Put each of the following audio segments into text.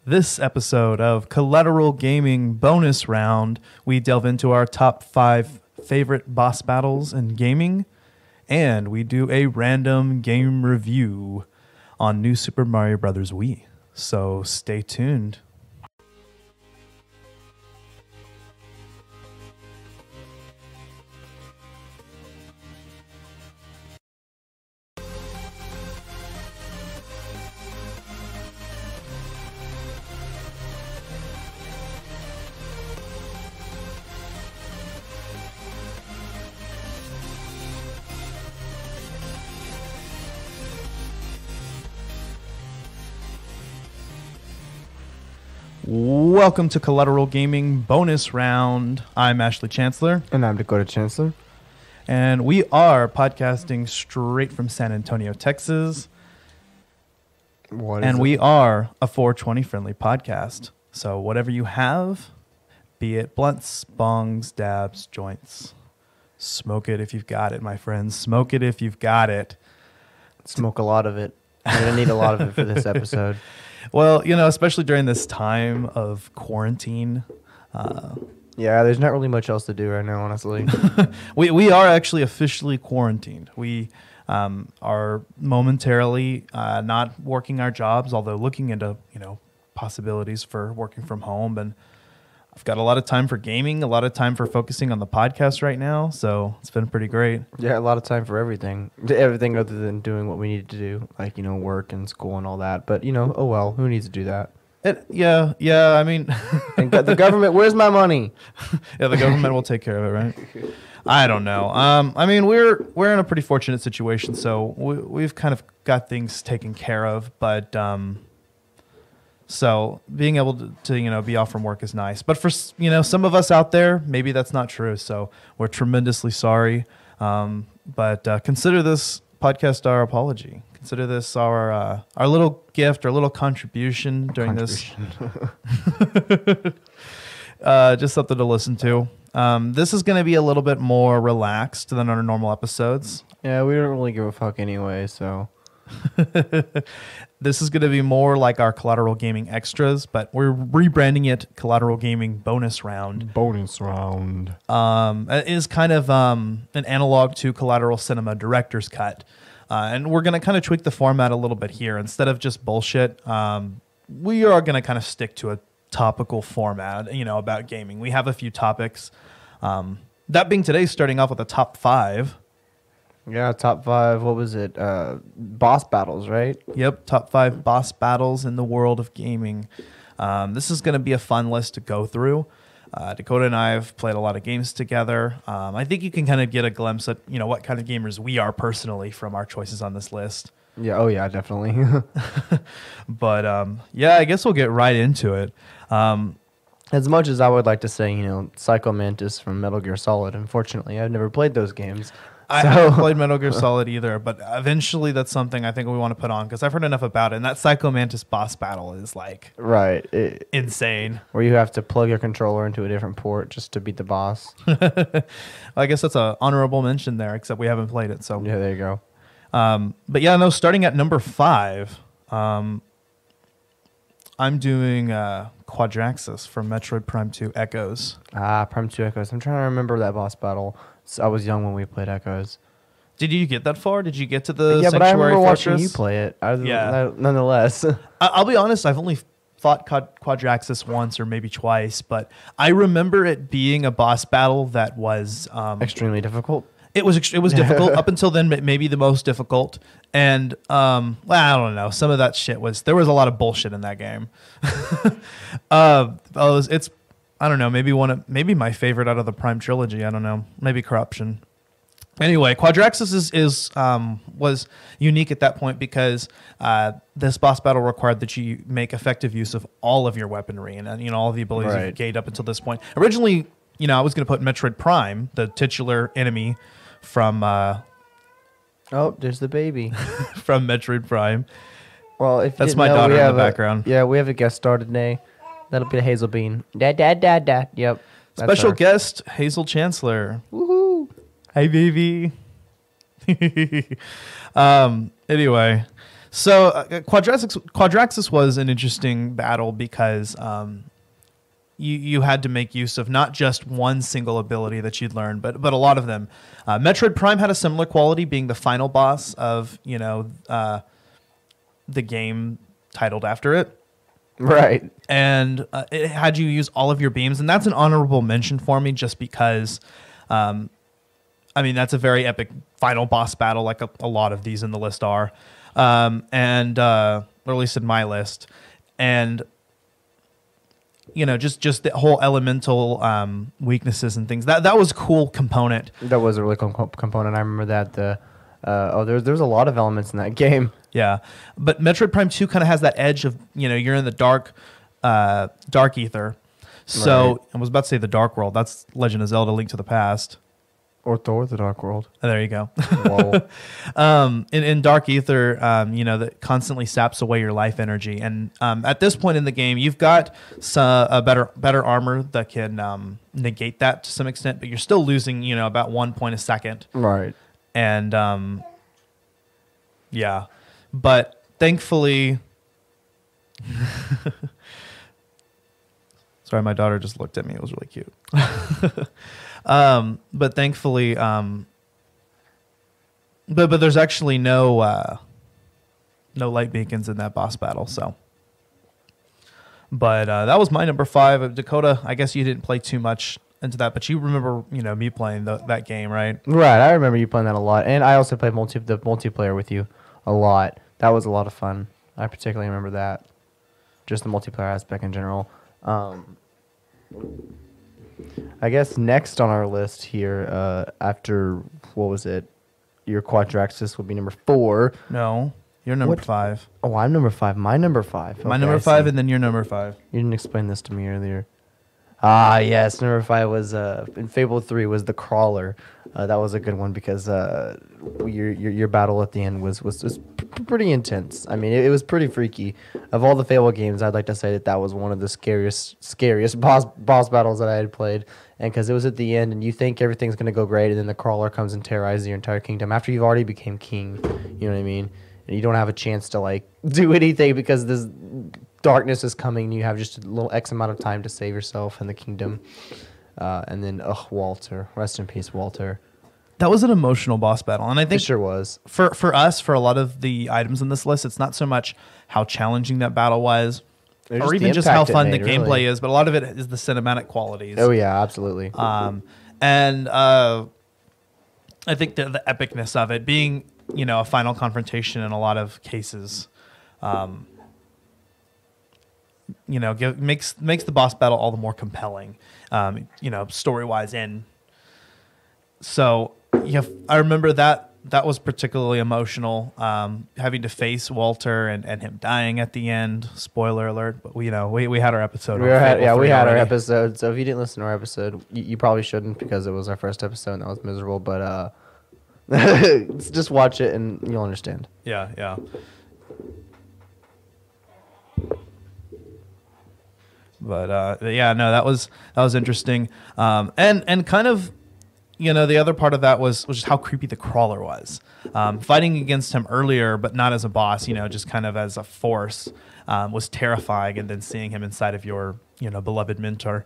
This episode of Collateral Gaming Bonus Round, we delve into our top 5 favorite boss battles in gaming, and we do a random game review on New Super Mario Bros. Wii. So stay tuned. Welcome to Collateral Gaming Bonus Round. I'm Ashley Chancellor. And I'm Dakota Chancellor. And we are podcasting straight from San Antonio, Texas. We are a 420 friendly podcast. So whatever you have, be it blunts, bongs, dabs, joints, smoke it if you've got it, my friends. Smoke it if you've got it. Smoke a lot of it. I'm going to need a lot of it for this episode. Well, you know, especially during this time of quarantine. Yeah, there's not really much else to do right now, honestly. We are actually officially quarantined. We are momentarily not working our jobs, although looking into, possibilities for working from home. And I've got a lot of time for gaming, a lot of time for focusing on the podcast right now. So it's been pretty great. Yeah, a lot of time for everything. Everything other than doing what we need to do, like, work and school and all that. But, oh well, who needs to do that? Yeah, I mean... And the government, where's my money? Yeah, the government will take care of it, right? I don't know. I mean, we're in a pretty fortunate situation, so we've kind of got things taken care of, but... So being able to be off from work is nice. But for, some of us out there, maybe that's not true. So we're tremendously sorry. But consider this podcast our apology. Consider this our little gift, our little contribution during this. Just something to listen to. This is going to be a little bit more relaxed than our normal episodes. Yeah, we don't really give a fuck anyway, so... This is going to be more like our Collateral Gaming Extras, but we're rebranding it Collateral Gaming Bonus Round. Bonus Round. It is kind of an analog to Collateral Cinema Director's Cut. And we're going to kind of tweak the format a little bit here. Instead of just bullshit, we are going to kind of stick to a topical format, about gaming. We have a few topics. That being today, starting off with a top 5. Yeah, top 5. What was it? Boss battles, right? Yep, top 5 boss battles in the world of gaming. This is going to be a fun list to go through. Dakota and I have played a lot of games together. I think you can kind of get a glimpse at what kind of gamers we are personally from our choices on this list. Yeah, oh yeah, definitely. But yeah, I guess we'll get right into it. As much as I would like to say, Psycho Mantis from Metal Gear Solid, unfortunately, I've never played those games. I haven't played Metal Gear Solid either, but eventually that's something I think we want to put on because I've heard enough about it. And that Psycho Mantis boss battle is right, insane. Where you have to plug your controller into a different port just to beat the boss. I guess that's an honorable mention there, except we haven't played it. So yeah, there you go. But yeah, no. Starting at number 5, I'm doing Quadraxis from Metroid Prime 2 Echoes. Prime 2 Echoes. I'm trying to remember that boss battle. So I was young when we played Echoes. Did you get that far? Did you get to the Sanctuary Sanctuary but I remember Fortress? Watching you play it. Nonetheless. I'll be honest, I've only fought Quadraxis once or maybe twice, but I remember it being a boss battle that was... extremely difficult. It was difficult. Up until then, maybe the most difficult. And, I don't know. Some of that shit there was a lot of bullshit in that game. It's... I don't know, maybe my favorite out of the Prime trilogy. I don't know, maybe Corruption. Anyway, Quadraxis was unique at that point because this boss battle required that you make effective use of all of your weaponry and all of the abilities you've gained up until this point. Originally, I was going to put Metroid Prime, the titular enemy from... oh, there's the baby. From Metroid Prime. Well, that's my daughter in the background. Yeah, we have a guest star today. That'll be Hazel Bean. Dad. Yep. Special guest, Hazel Chancellor. Woohoo. Hey, baby. Anyway, So Quadraxis was an interesting battle because you had to make use of not just one single ability that you'd learned, but a lot of them. Metroid Prime had a similar quality, being the final boss of the game titled after it. Right. And it had you use all of your beams, and that's an honorable mention for me just because that's a very epic final boss battle, like a lot of these in the list are. Or at least in my list. And just the whole elemental weaknesses and things. That was a cool component. That was a really cool component. I remember that. There's a lot of elements in that game. Yeah, but Metroid Prime 2 kind of has that edge of you're in the dark ether. So right. I was about to say the Dark World. That's Legend of Zelda: Link to the Past. Or Thor: The Dark World. Oh, there you go. Whoa. In Dark Ether, that constantly saps away your life energy, and at this point in the game, you've got a better armor that can negate that to some extent, but you're still losing about 1 point a second. Right. And yeah, but thankfully, sorry, my daughter just looked at me. It was really cute. But thankfully, but there's actually no light beacons in that boss battle. So, but that was my number 5. Dakota, I guess you didn't play too much into that, but you remember me playing that game, right? Right. I remember you playing that a lot, and I also played the multiplayer with you a lot. That was a lot of fun. I particularly remember that. Just the multiplayer aspect in general. I guess next on our list here, after, what was it? Your Quadraxis would be number 4. No, you're number 5. Oh, I'm number 5. My number 5. My number 5, and then your number 5. You didn't explain this to me earlier. Ah, yes. Number 5 was, in Fable 3, was the Crawler. That was a good one because your battle at the end was pretty intense. I mean, it was pretty freaky. Of all the Fable games, I'd like to say that was one of the scariest boss battles that I had played. And because it was at the end, and you think everything's going to go great, and then the Crawler comes and terrorizes your entire kingdom after you've already became king. You know what I mean? And you don't have a chance to do anything because this darkness is coming. And you have just a little X amount of time to save yourself and the kingdom. And then, Walter. Rest in peace, Walter. That was an emotional boss battle, and I think it sure was. For us, for a lot of the items in this list, it's not so much how challenging that battle was, or even just how fun the gameplay is, but a lot of it is the cinematic qualities. Oh yeah, absolutely. And I think the epicness of it being, a final confrontation in a lot of cases, makes the boss battle all the more compelling, story wise. And so I remember that was particularly emotional, having to face Walter and him dying at the end. Spoiler alert! But we had our episode. We had our episode. So if you didn't listen to our episode, you probably shouldn't because it was our first episode and that was miserable. But just watch it and you'll understand. Yeah. But that was interesting, and kind of. The other part of that was just how creepy the Crawler was. Fighting against him earlier, but not as a boss, just kind of as a force, was terrifying. And then seeing him inside of your, beloved mentor.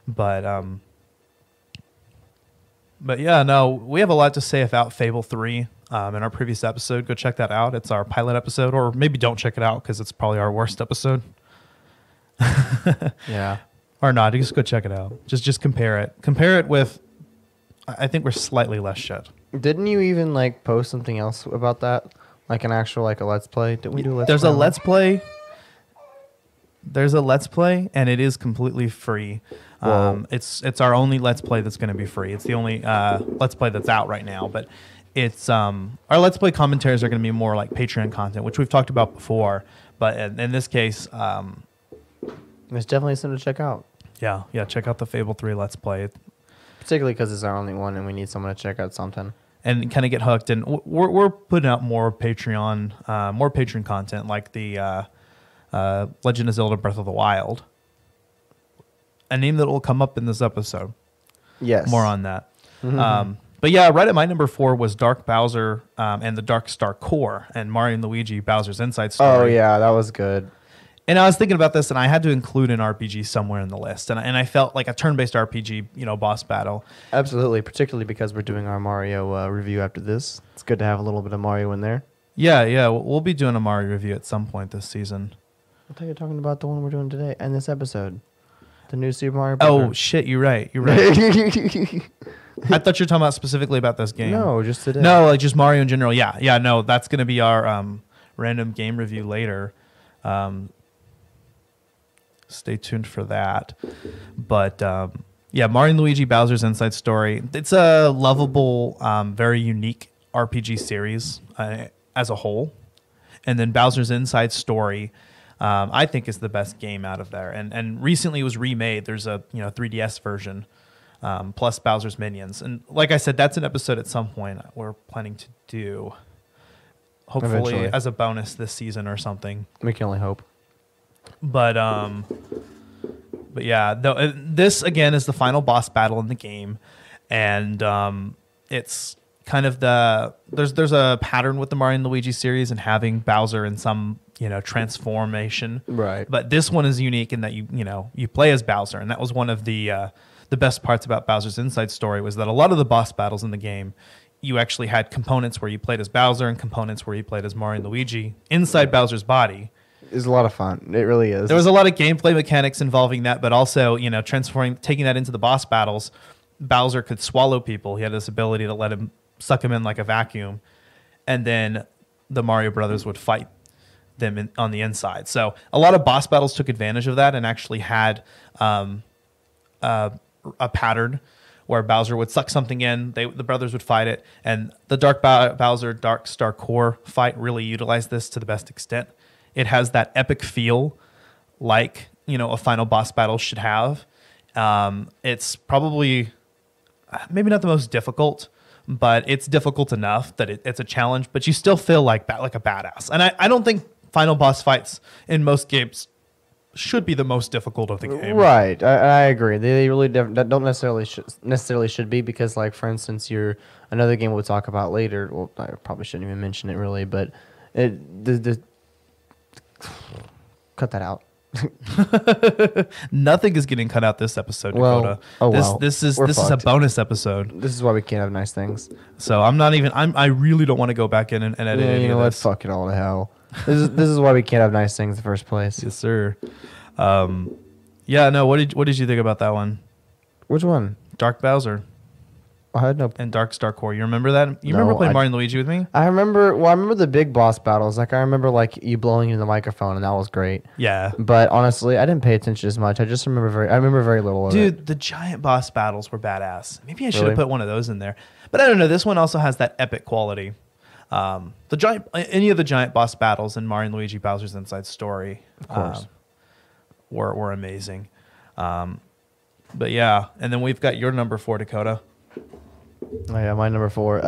But yeah, no, we have a lot to say about Fable 3 in our previous episode. Go check that out. It's our pilot episode, or maybe don't check it out because it's probably our worst episode. Yeah. Or not, just go check it out. Just compare it. Compare it with... I think we're slightly less shit. Didn't you even post something else about that? Like an actual a let's play? Didn't we do a let's There's play? There's a let's play and it is completely free. It's our only let's play that's going to be free. It's the only let's play that's out right now, but it's our let's play commentaries are going to be more like Patreon content, which we've talked about before, but in this case it's definitely something to check out. Yeah, check out the Fable 3 let's play. Particularly because it's our only one and we need someone to check out something. And kind of get hooked. And we're putting out more Patreon content like the Legend of Zelda Breath of the Wild. A name that will come up in this episode. Yes. More on that. Mm-hmm. But yeah, right at my number 4 was Dark Bowser and the Dark Star Core and Mario and Luigi Bowser's Inside Story. Oh yeah, that was good. And I was thinking about this, and I had to include an RPG somewhere in the list, and I felt like a turn-based RPG, boss battle. Absolutely, particularly because we're doing our Mario review after this. It's good to have a little bit of Mario in there. Yeah, we'll be doing a Mario review at some point this season. I thought you were talking about the one we're doing today and this episode, the new Super Mario. Oh shit, you're right. I thought you were talking about specifically about this game. No, just today. No, like just Mario in general. Yeah. No, that's gonna be our random game review later. Stay tuned for that. But yeah, Mario and Luigi Bowser's Inside Story. It's a lovable, very unique RPG series as a whole. And then Bowser's Inside Story, I think is the best game out of there. And recently it was remade. There's a 3DS version, plus Bowser's Minions. And like I said, that's an episode at some point we're planning to do. Hopefully Eventually. as a bonus this season or something. We can only hope. But yeah, this again is the final boss battle in the game, and it's kind of there's a pattern with the Mario and Luigi series and having Bowser in some transformation. Right. But this one is unique in that you play as Bowser, and that was one of the best parts about Bowser's Inside Story was that a lot of the boss battles in the game, you actually had components where you played as Bowser and components where you played as Mario and Luigi inside Bowser's body. It's a lot of fun. It really is. There was a lot of gameplay mechanics involving that, but also, taking that into the boss battles, Bowser could swallow people. He had this ability to suck him in like a vacuum, and then the Mario Brothers would fight them on the inside. So a lot of boss battles took advantage of that and actually had a pattern where Bowser would suck something in, the brothers would fight it, and the Bowser Dark Star Core fight really utilized this to the best extent. It has that epic feel like, a final boss battle should have. It's probably maybe not the most difficult, but it's difficult enough that it's a challenge, but you still feel like a badass. And I don't think final boss fights in most games should be the most difficult of the game. Right. I agree. They really don't necessarily should be because, like, for instance, another game we'll talk about later. Well, I probably shouldn't even mention it really, but cut that out. Nothing is getting cut out this episode, Dakota. This is a bonus episode. This is why we can't have nice things. So I really don't want to go back in and edit any of this. Fuck it all to hell. This is why we can't have nice things in the first place. Yes, sir. Yeah, no. What did you think about that one? Which one? Dark Bowser. I had no. And Dark Star Core. You remember that? You remember playing Mario and Luigi with me? I remember the big boss battles. Like, I remember, like, you blowing into the microphone, and that was great. Yeah. But honestly, I didn't pay attention as much. I remember very little of it. Dude, the giant boss battles were badass. Maybe I should have put one of those in there. But I don't know. This one also has that epic quality. Any of the giant boss battles in Mario and Luigi Bowser's Inside Story, of course, were amazing. But yeah, and then we've got your number 4, Dakota. Oh yeah, my number 4,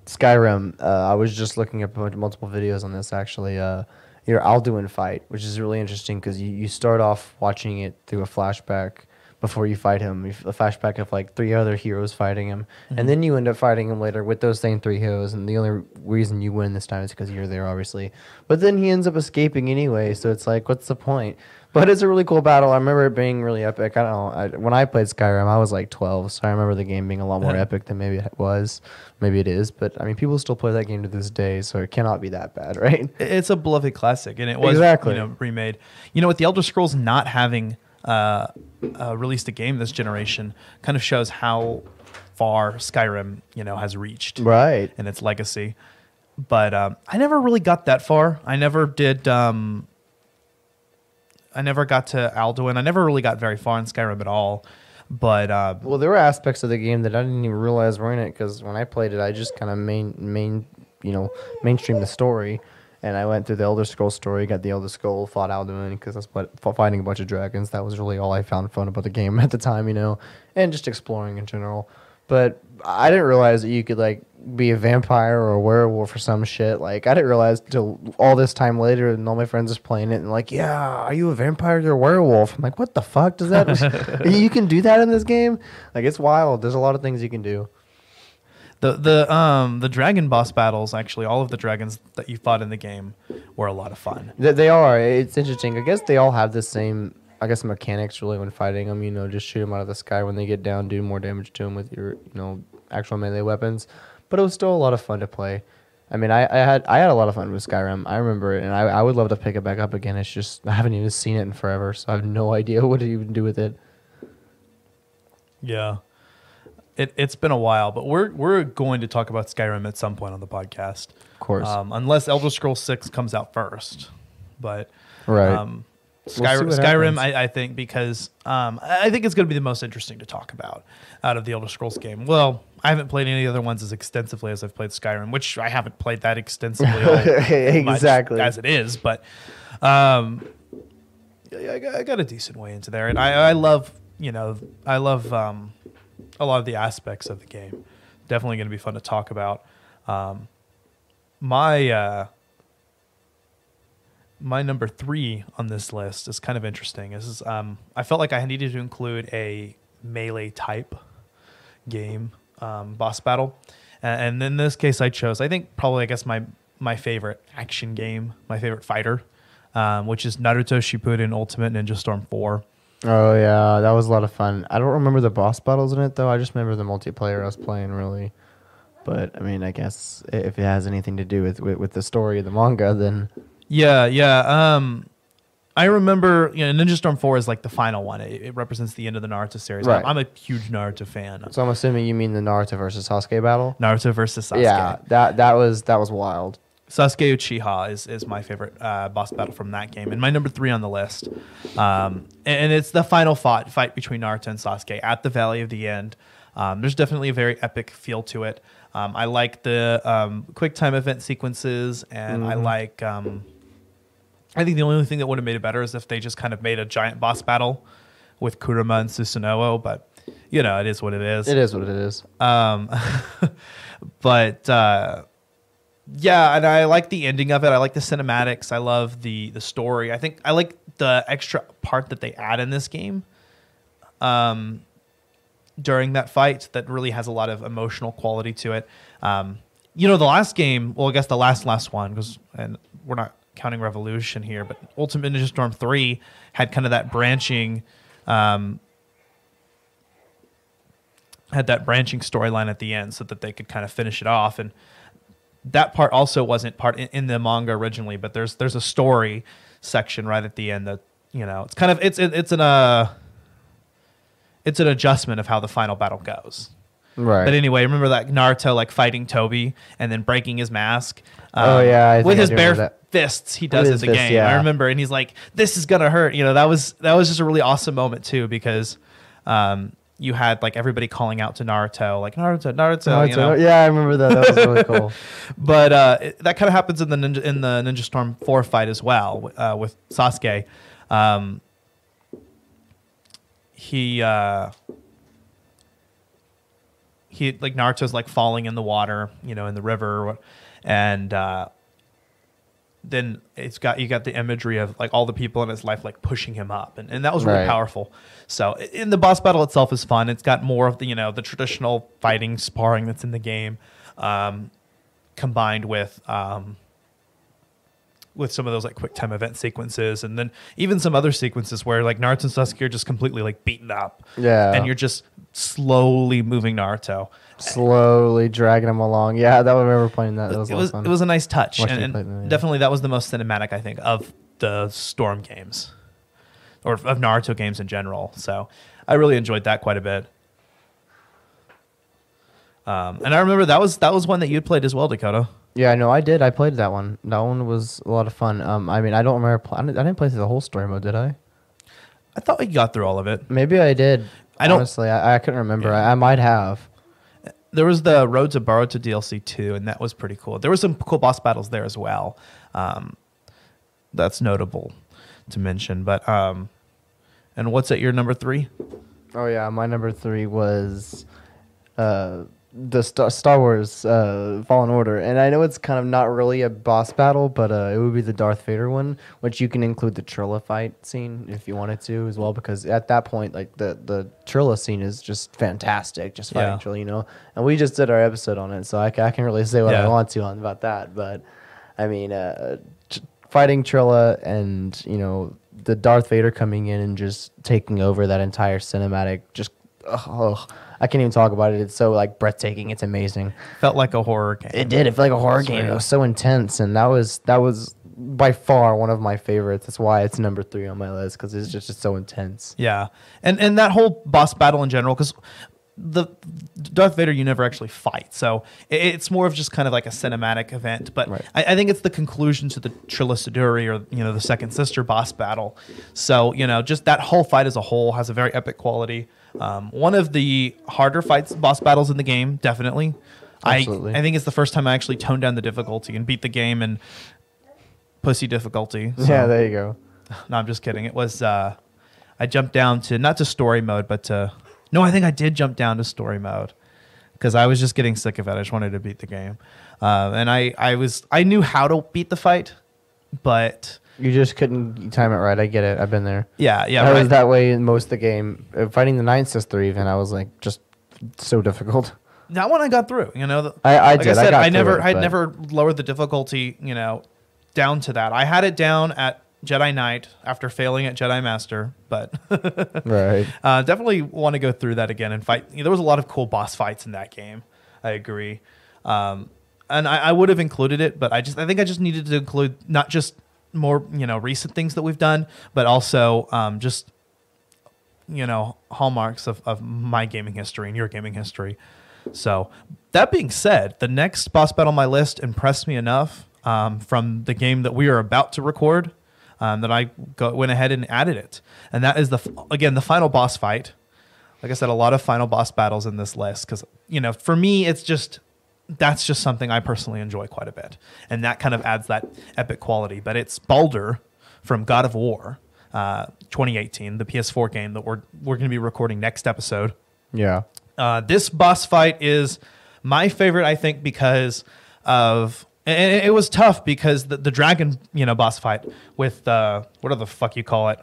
Skyrim. I was just looking at multiple videos on this actually. Your Alduin fight, which is really interesting because you start off watching it through a flashback before you fight him. A flashback of like 3 other heroes fighting him, and then you end up fighting him later with those same 3 heroes. And the only reason you win this time is because you're there, obviously. But then he ends up escaping anyway, so it's like, what's the point? But it's a really cool battle. I remember it being really epic. I don't know. When I played Skyrim, I was like 12, so I remember the game being a lot more epic than maybe it was. Maybe it is, but I mean, people still play that game to this day, so it cannot be that bad, right? It's a beloved classic, and it was remade. With the Elder Scrolls not having released a game this generation, kind of shows how far Skyrim has reached, right, in its legacy. But I never really got that far. I never did. I never got to Alduin. I never really got very far in Skyrim at all. But well, there were aspects of the game that I didn't even realize were in it because when I played it, I just kind of mainstream the story, and I went through the Elder Scrolls story, got the Elder Scroll, fought Alduin because that's what fighting a bunch of dragons. That was really all I found fun about the game at the time, and just exploring in general. But I didn't realize that you could like be a vampire or a werewolf or some shit. Like I didn't realize till all this time later, and all my friends was playing it and like, yeah, are you a vampire or a werewolf? I'm like, what the fuck does that? You can do that in this game? Like it's wild. There's a lot of things you can do. The dragon boss battles, actually, all of the dragons that you fought in the game were a lot of fun. They are. It's interesting. I guess they all have the same, mechanics really when fighting them. Just shoot them out of the sky when they get down, do more damage to them with your, actual melee weapons. But it was still a lot of fun to play. I mean, I had a lot of fun with Skyrim. I remember it, and I would love to pick it back up again. It's just I haven't even seen it in forever, so I have no idea what to even do with it. Yeah. It's been a while, but we're going to talk about Skyrim at some point on the podcast. Of course. Unless Elder Scrolls 6 comes out first. But right. Skyrim, I think, because I think it's going to be the most interesting to talk about out of the Elder Scrolls game. Well, I haven't played any other ones as extensively as I've played Skyrim, which I haven't played that extensively exactly as it is. But I got a decent way into there, and I love a lot of the aspects of the game. Definitely going to be fun to talk about. My number 3 on this list is kind of interesting. This is I felt like I needed to include a melee type game boss battle, and in this case I chose my favorite action game, my favorite fighter, which is Naruto Shippuden Ultimate Ninja Storm 4. Oh yeah, that was a lot of fun. I don't remember the boss battles in it though. I just remember the multiplayer I was playing really. But I mean, I guess if it has anything to do with the story of the manga, then yeah. I remember, Ninja Storm 4 is like the final one. It represents the end of the Naruto series. Right. I'm a huge Naruto fan. So I'm assuming you mean the Naruto versus Sasuke battle. Naruto versus Sasuke. Yeah, that was wild. Sasuke Uchiha is my favorite boss battle from that game, and my number 3 on the list. And it's the final fight between Naruto and Sasuke at the Valley of the End. There's definitely a very epic feel to it. I like the quick time event sequences, and I like. I think the only thing that would have made it better is if they just kind of made a giant boss battle with Kurama and Susanoo, but it is what it is. It is what it is. But yeah, and I like the ending of it. I like the cinematics. I love the story. I think I like the extra part that they add in this game during that fight that really has a lot of emotional quality to it. The last game, well, I guess the last one, and we're not counting Revolution here, but Ultimate Ninja Storm 3 had kind of that branching storyline at the end so that they could kind of finish it off. And that part also wasn't part in the manga originally, but there's a story section right at the end that it's kind of it's an adjustment of how the final battle goes. Right. But anyway, remember that Naruto like fighting Toby and then breaking his mask. With his bare fists, he does it in the game. Yeah. I remember, and he's like, "This is gonna hurt." That was just a really awesome moment too, because you had like everybody calling out to Naruto, like Naruto. Yeah, I remember that. That was really cool. But that kind of happens in the Ninja Storm 4 fight as well with Sasuke. He like Naruto's like falling in the water, in the river, and then you got the imagery of like all the people in his life like pushing him up, and that was really powerful. So in the boss battle itself is fun. It's got more of the the traditional fighting sparring that's in the game, combined with some of those like quick time event sequences, and then even some other sequences where like Naruto and Sasuke are just completely like beaten up. Yeah. And you're just slowly moving Naruto. Slowly dragging him along. Yeah, I remember playing that. That was a lot of fun. It was a nice touch. And definitely that was the most cinematic, I think, of the Storm games. Or of Naruto games in general. So I really enjoyed that quite a bit. And I remember that was one that you'd played as well, Dakota. Yeah, no, I did. I played that one. That one was a lot of fun. I mean, I don't remember. I didn't play through the whole story mode, did I? I thought we got through all of it. Maybe I did. Honestly, I couldn't remember. Yeah. I might have. There was the Road to Boruto DLC too, and that was pretty cool. There were some cool boss battles there as well. That's notable to mention. But and what's at your number 3? Oh yeah, my number 3 was the Star Wars Fallen Order, and I know it's kind of not really a boss battle, but it would be the Darth Vader one, which you can include the Trilla fight scene if you wanted to as well, because at that point, like the Trilla scene is just fantastic, just fighting Trilla, you know. And we just did our episode on it, so I can really say what I want to on about that. But I mean, fighting Trilla and you know the Darth Vader coming in and just taking over that entire cinematic, just I can't even talk about it. It's so like breathtaking. It's amazing. Felt like a horror game. It did. It felt like a horror game. It was so intense, and that was by far one of my favorites. That's why it's number 3 on my list, because it's just so intense. Yeah, and that whole boss battle in general, because the Darth Vader you never actually fight, so it's more of just kind of like a cinematic event. But I think it's the conclusion to the Trilla Siduri, or you know the second sister boss battle. So you know just that whole fight as a whole has a very epic quality. One of the harder boss battles in the game, definitely. Absolutely. I think it's the first time I actually toned down the difficulty and beat the game in pussy difficulty. So. Yeah, there you go. No, I'm just kidding. It was I jumped down to not to story mode, but to no, I think I did jump down to story mode because I was just getting sick of it. I just wanted to beat the game, and I knew how to beat the fight, but. You just couldn't time it right. I get it. I've been there. Yeah. I was that way in most of the game. Fighting the Ninth Sister even, I was like just so difficult. That one I got through. You know, I like did. I said, I never lowered the difficulty. You know, down to that. I had it down at Jedi Knight after failing at Jedi Master, but right. Definitely want to go through that again and fight. You know, there was a lot of cool boss fights in that game. I agree, and I would have included it, but I think I just needed to include not just more recent things that we've done, but also just hallmarks of my gaming history and your gaming history. So that being said, the next boss battle on my list impressed me enough from the game that we are about to record that I went ahead and added it, and that is the final boss fight. Like I said, a lot of final boss battles in this list because for me that's just something I personally enjoy quite a bit. And that kind of adds that epic quality. But it's Baldur from God of War 2018, the PS4 game that we're going to be recording next episode. Yeah. This boss fight is my favorite, I think, because of... And it was tough because the dragon, boss fight with... what the fuck you call it?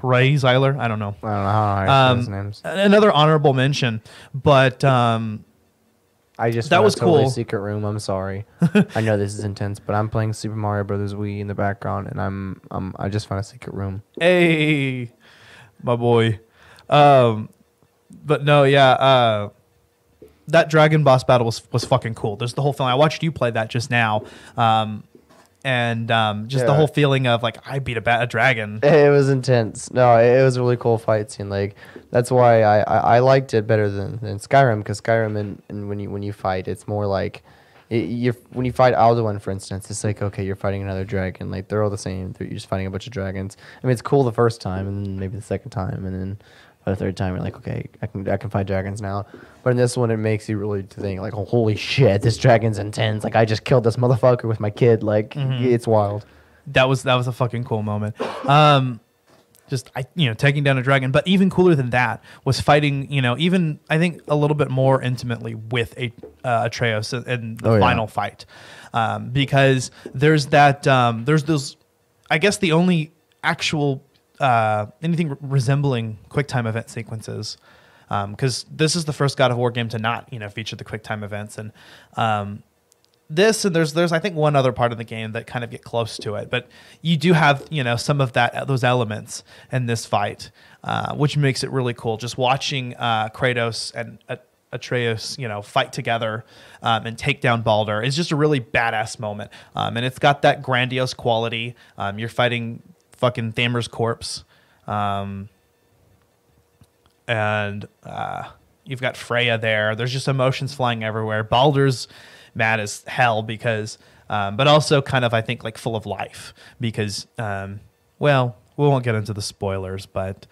Ray Zyler, I don't know. I don't know how I say his names. Another honorable mention, but I just that was cool. Secret room. I'm sorry. I know this is intense, but I'm playing Super Mario Brothers Wii in the background, and I just found a secret room. Hey, my boy. But no, yeah. That dragon boss battle was fucking cool. There's the whole feeling. I watched you play that just now. And the whole feeling of like I beat a dragon. It was intense. No, it was a really cool fight scene. Like that's why I liked it better than Skyrim, because Skyrim and when you fight, it's more like when you fight Alduin, for instance, it's like okay, you're fighting another dragon. Like they're all the same. You're just fighting a bunch of dragons. I mean, it's cool the first time, and then maybe the second time, and then by the third time, you're like, okay, I can fight dragons now. But in this one, it makes you really think like, oh, holy shit, this dragon's intense. Like I just killed this motherfucker with my kid. Like it's wild. That was a fucking cool moment. Taking down a dragon. But even cooler than that was fighting. Even I think a little bit more intimately with Atreus in the final fight, because there's that. There's those. I guess the only actual. Anything resembling QuickTime event sequences, because this is the first God of War game to not feature the QuickTime events, and there's I think one other part of the game that kind of get close to it, but you do have some of those elements in this fight, which makes it really cool. Just watching Kratos and Atreus fight together and take down Baldur is just a really badass moment, and it's got that grandiose quality. You're fighting fucking Thamer's corpse, and you've got Freya there. There's just emotions flying everywhere. Baldur's mad as hell because, but also kind of I think like full of life because, well, we won't get into the spoilers, but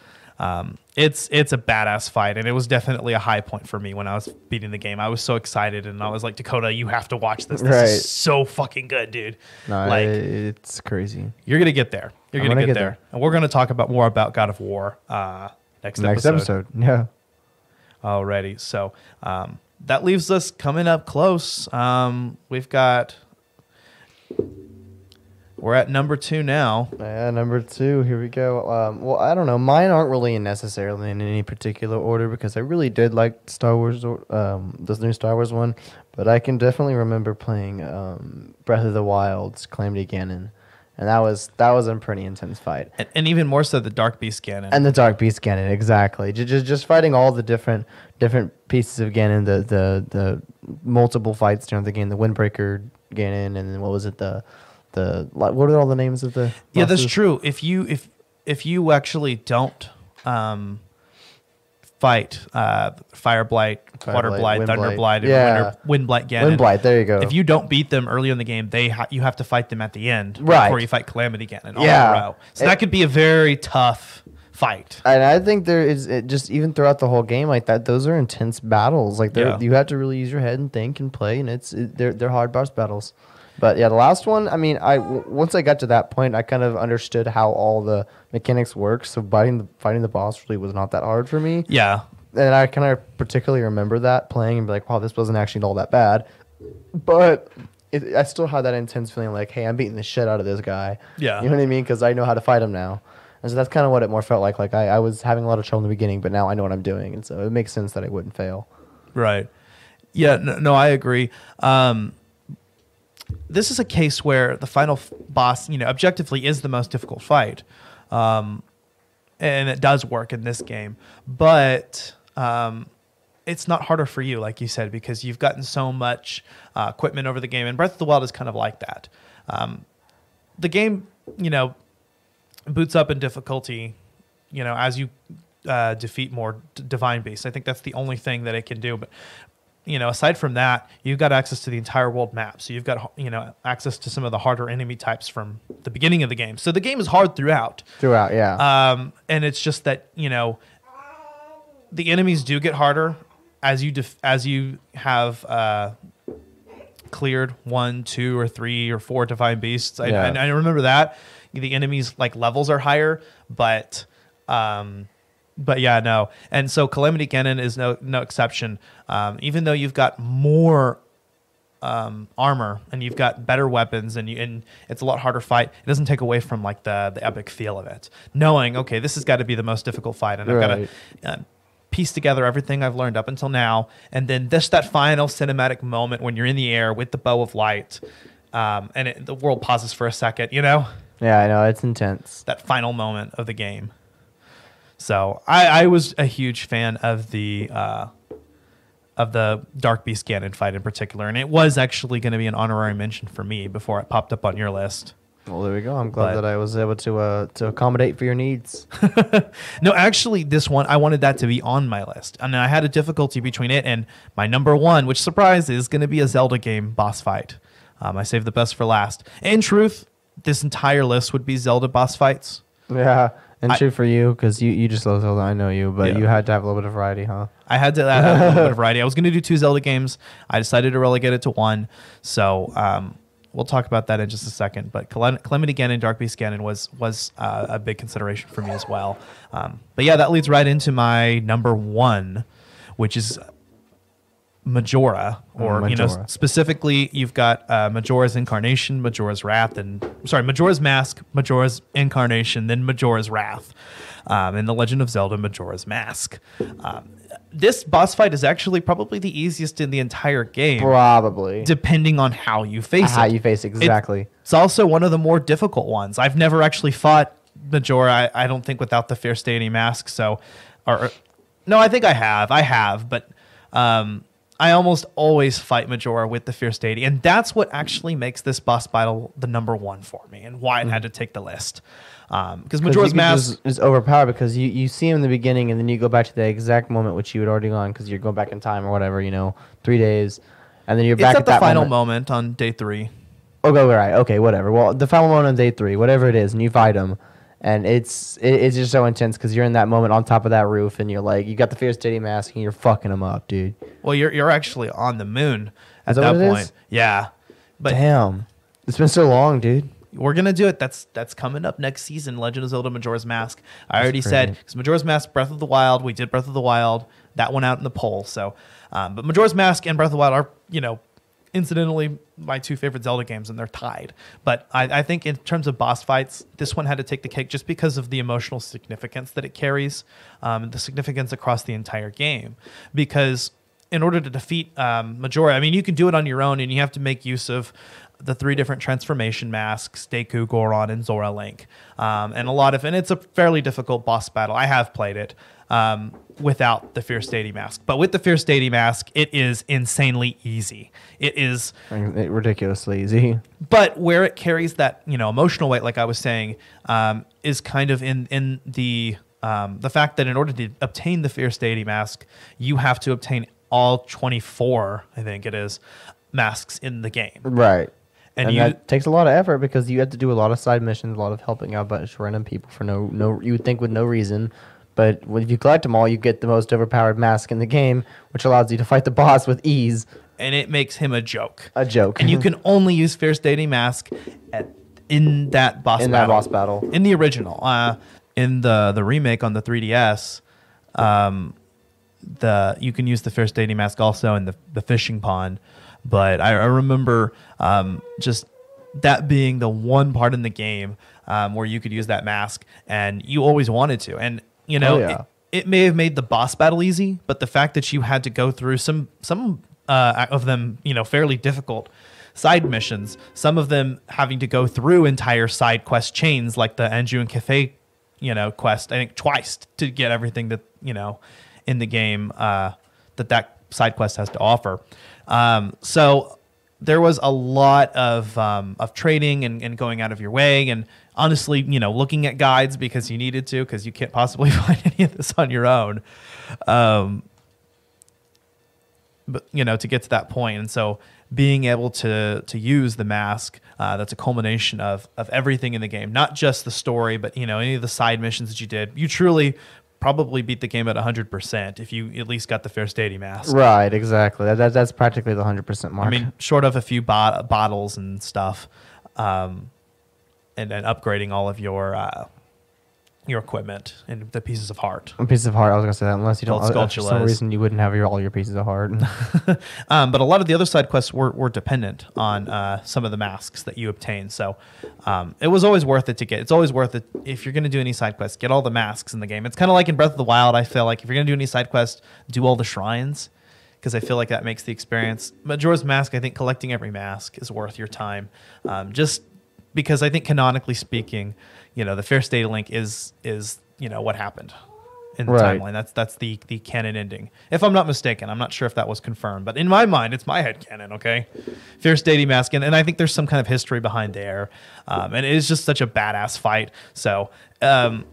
it's a badass fight, and it was definitely a high point for me when I was beating the game. I was so excited, and I was like, Dakota, you have to watch this. This is so fucking good, dude. No, like it's crazy. You're gonna get there. You're gonna get there, and we're gonna talk more about God of War next episode. Yeah. Alrighty, so that leaves us coming up close. We're at number 2 now. Yeah, number 2. Here we go. Well, I don't know. Mine aren't really necessarily in any particular order because I really did like Star Wars, this new Star Wars one. But I can definitely remember playing Breath of the Wild's Calamity Ganon, and that was a pretty intense fight. And even more so the Dark Beast Ganon. And the Dark Beast Ganon, exactly. Just fighting all the different pieces of Ganon, the multiple fights during the game, the Windbreaker Ganon, and then what was it, what are all the names of the bosses? Yeah, that's true. If you actually don't fight Fire Blight, Water Blight, Thunder Blight, and Wind Blight Ganon. Wind Blight, there you go. If you don't beat them early in the game, you have to fight them at the end before you fight Calamity Ganon all in a row. So that could be a very tough fight. And I think there is just even throughout the whole game like that. Those are intense battles. Like you have to really use your head and think and play, and they're hard boss battles. But yeah, the last one, I mean, once I got to that point, I kind of understood how all the mechanics work. So fighting the boss really was not that hard for me. Yeah. And I kind of particularly remember that playing and be like, wow, this wasn't actually all that bad. But I still had that intense feeling like, hey, I'm beating the shit out of this guy. Yeah. You know what I mean? Because I know how to fight him now. And so that's kind of what it more felt like. Like I was having a lot of trouble in the beginning, but now I know what I'm doing. And so it makes sense that I wouldn't fail. Right. Yeah, no, I agree. This is a case where the final boss, objectively is the most difficult fight. And it does work in this game. But it's not harder for you, like you said, because you've gotten so much equipment over the game. And Breath of the Wild is kind of like that. The game, boots up in difficulty, as you defeat more divine beasts. I think that's the only thing that it can do. But aside from that, you've got access to the entire world map. So you've got, access to some of the harder enemy types from the beginning of the game. So the game is hard throughout. Yeah. And it's just that, the enemies do get harder as you have cleared 1, 2, or 3, or 4 divine beasts. I remember that the enemies levels are higher, but yeah, no. And so Calamity Ganon is no exception. Even though you've got more armor and you've got better weapons and it's a lot harder fight, it doesn't take away from the epic feel of it. Knowing, okay, this has got to be the most difficult fight, and I've got to piece together everything I've learned up until now, and then that final cinematic moment when you're in the air with the bow of light, and the world pauses for a second. Yeah, I know, it's intense. That final moment of the game. So I was a huge fan of the Dark Beast Ganon fight in particular, and it was actually going to be an honorary mention for me before it popped up on your list. Well, there we go. I'm glad that I was able to accommodate for your needs. No, actually, this one, I wanted that to be on my list. And I had a difficulty between it and my number 1, which, surprise, is going to be a Zelda game boss fight. I saved the best for last. In truth, this entire list would be Zelda boss fights. Yeah, and true for you, because you just love Zelda. I know you, but you had to have a little bit of variety, huh? I had to have a little bit of variety. I was going to do 2 Zelda games. I decided to relegate it to 1. So we'll talk about that in just a second. But Calamity Ganon, Dark Beast Ganon was a big consideration for me as well. But yeah, that leads right into my number 1, which is Majora, or specifically, you've got Majora's Incarnation, Majora's Wrath, Majora's Mask, Majora's Incarnation, then Majora's Wrath, and The Legend of Zelda: Majora's Mask. This boss fight is actually probably the easiest in the entire game. Probably, depending on how you face it. How you face it, exactly. It's also one of the more difficult ones. I've never actually fought Majora. I don't think without the Fierce Deity Mask. No, I think I have, but. I almost always fight Majora with the Fierce Deity, and that's what actually makes this boss battle the number 1 for me, and why it had to take the list. Because Majora's Mask is overpowered, because you see him in the beginning, and then you go back to the exact moment which you had already gone, because you're going back in time or whatever, 3 days, and then you're back at the that final moment on day 3. Okay, right. Okay, whatever. Well, the final moment on day 3, whatever it is, and you fight him. And it's just so intense because you're in that moment on top of that roof, and you're like, you got the Fierce Deity Mask, and you're fucking him up, dude. Well, you're actually on the moon at that point. Is? Yeah. But damn, it's been so long, dude. we're gonna do it. That's coming up next season. Legend of Zelda: Majora's Mask. I already said because Majora's Mask, Breath of the Wild. We did Breath of the Wild. That went out in the poll. So, but Majora's Mask and Breath of the Wild are incidentally my two favorite Zelda games, and they're tied. But I think in terms of boss fights, this one had to take the cake just because of the emotional significance that it carries, the significance across the entire game. Because in order to defeat Majora, I mean, you can do it on your own, and you have to make use of the 3 different transformation masks, Deku, Goron, and Zora Link. And it's a fairly difficult boss battle. I have played it without the Fierce Deity mask. But with the Fierce Deity mask, it is insanely easy. It is ridiculously easy. But where it carries that, emotional weight, like I was saying, is kind of in the fact that in order to obtain the Fierce Deity mask, you have to obtain all 24, I think it is, masks in the game. Right. And that takes a lot of effort because you have to do a lot of side missions, a lot of helping out a bunch of random people for no you would think with no reason. But if you collect them all, you get the most overpowered mask in the game, which allows you to fight the boss with ease. And it makes him a joke. A joke. And you can only use Fierce Deity mask in that boss battle. In that boss battle. In the original. In the remake on the 3DS, you can use the Fierce Deity mask also in the fishing pond. But I remember just that being the one part in the game where you could use that mask, and you always wanted to. And it may have made the boss battle easy, but the fact that you had to go through some of them, fairly difficult side missions, some of them having to go through entire side quest chains, like the Anju and Cafe, quest, I think twice to get everything that in the game that side quest has to offer. So there was a lot of trading and going out of your way, and honestly, looking at guides because you needed to, because you can't possibly find any of this on your own. But to get to that point, and so being able to use the mask, that's a culmination of everything in the game, not just the story, but any of the side missions that you did. You truly probably beat the game at 100% if you at least got the Fierce Deity mask. Right, exactly. That's practically the 100% mark. I mean, short of a few bottles and stuff, and then upgrading all of your equipment and the pieces of heart. Pieces of heart, I was gonna say that, unless you don't, for some reason you wouldn't have all your pieces of heart. But a lot of the other side quests were dependent on some of the masks that you obtained. So it was always worth it to get. It's always worth it if you're gonna do any side quests, get all the masks in the game. It's kind of like in Breath of the Wild. I feel like if you're gonna do any side quest, do all the shrines, because I feel like that makes the experience. Majora's Mask, I think collecting every mask is worth your time, just because I think canonically speaking, the Fierce Deity Link is what happened in the timeline. That's the canon ending. If I'm not mistaken, I'm not sure if that was confirmed, but in my mind, it's my headcanon, okay? Fierce Deity Mask, and I think there's some kind of history behind there, and it is just such a badass fight. So, and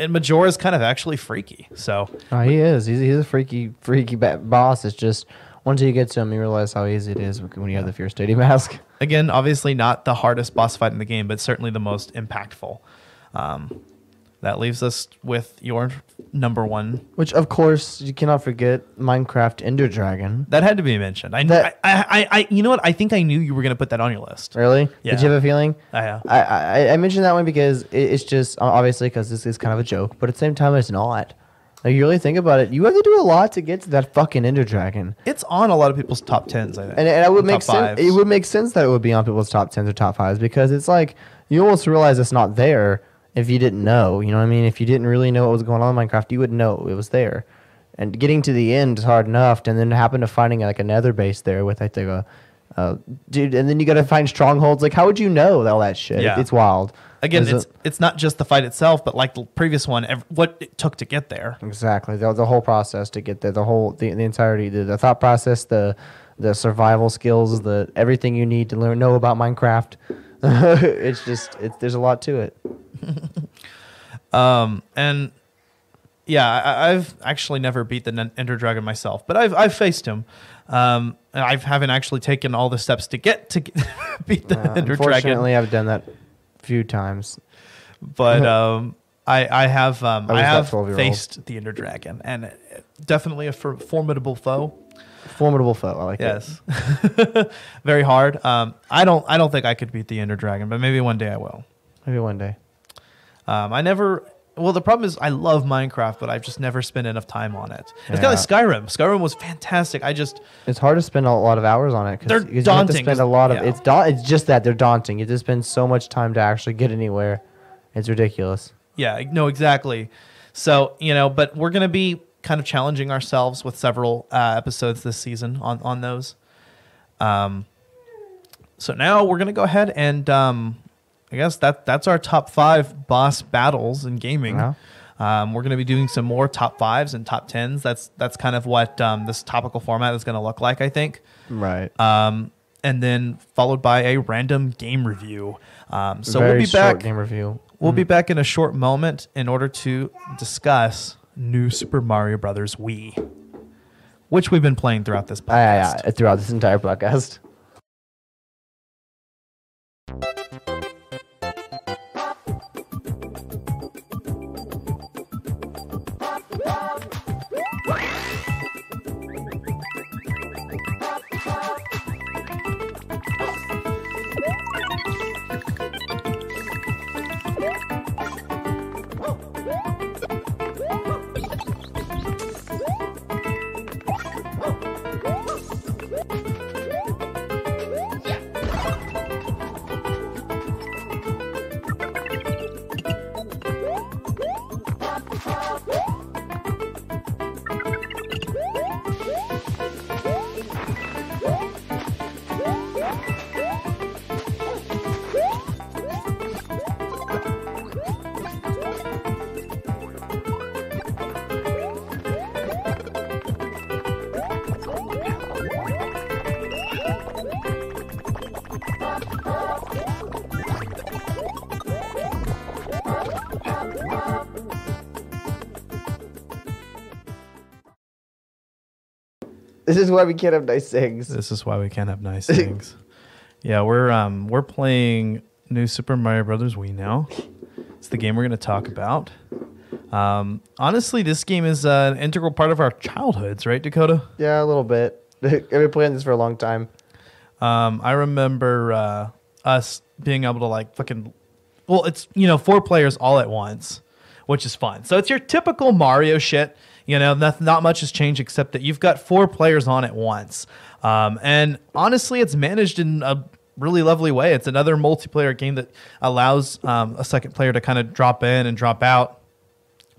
Majora's kind of actually freaky. So he is. He's a freaky boss. It's just once you get to him, you realize how easy it is when you have the Fierce Deity mask. Again, obviously not the hardest boss fight in the game, but certainly the most impactful. That leaves us with your number one. Which, of course, you cannot forget Minecraft Ender Dragon. That had to be mentioned. You know what? I think I knew you were going to put that on your list. Really? Yeah. Did you have a feeling? Yeah. I mentioned that one because it's just, obviously, because this is kind of a joke, but at the same time, it's not. Like, you really think about it, you have to do a lot to get to that fucking Ender Dragon. It's on a lot of people's top 10s, I think. And it would make sense. It would make sense that it would be on people's top 10s or top 5s, because it's like, you almost realize it's not there if you didn't know. You know what I mean? If you didn't really know what was going on in Minecraft, you would know it was there. And getting to the end is hard enough, and then happen to finding like a nether base there with like dude, and then you got to find strongholds. Like, how would you know all that shit? Yeah. It's wild. Again, it's not just the fight itself, but like the previous one, what it took to get there. Exactly, the whole process to get there, the entirety, the thought process, the survival skills, everything you need to know about Minecraft. There's a lot to it. And yeah, I've actually never beat the Ender Dragon myself, but I've faced him. And I haven't actually taken all the steps to get beat the Ender Dragon. Unfortunately, I've done that few times, but I have faced the Ender Dragon, and definitely a formidable foe. Formidable foe. I like Yes. Very hard. I don't think I could beat the Ender Dragon, but maybe one day I will. Maybe one day. I never. Well, the problem is I love Minecraft, but I've just never spent enough time on it. It's kind of like Skyrim. Skyrim was fantastic. It's hard to spend a lot of hours on it They're because you have daunting. to spend a lot of. It's just that they're daunting. You have to spend so much time to actually get anywhere. It's ridiculous. Yeah. No. Exactly. So but we're gonna be kind of challenging ourselves with several episodes this season on those. So now we're gonna go ahead and I guess that's our top 5 boss battles in gaming. Yeah. We're going to be doing some more top 5s and top 10s. That's kind of what this topical format is going to look like, I think. Right. And then followed by a random game review. So Very we'll be short back. game review. We'll be back in a short moment in order to discuss New Super Mario Brothers Wii, which we've been playing throughout this podcast. Yeah, throughout this entire podcast. This is why we can't have nice things. This is why we can't have nice things. Yeah, we're playing New Super Mario Brothers Wii now. It's the game we're going to talk about. Honestly, this game is an integral part of our childhoods, right, Dakota? Yeah, a little bit. I've been playing this for a long time. I remember us being able to well, it's 4 players all at once, which is fun. So it's your typical Mario shit. Not much has changed except that you've got 4 players on at once. And honestly, it's managed in a really lovely way. It's another multiplayer game that allows a second player to kind of drop in and drop out.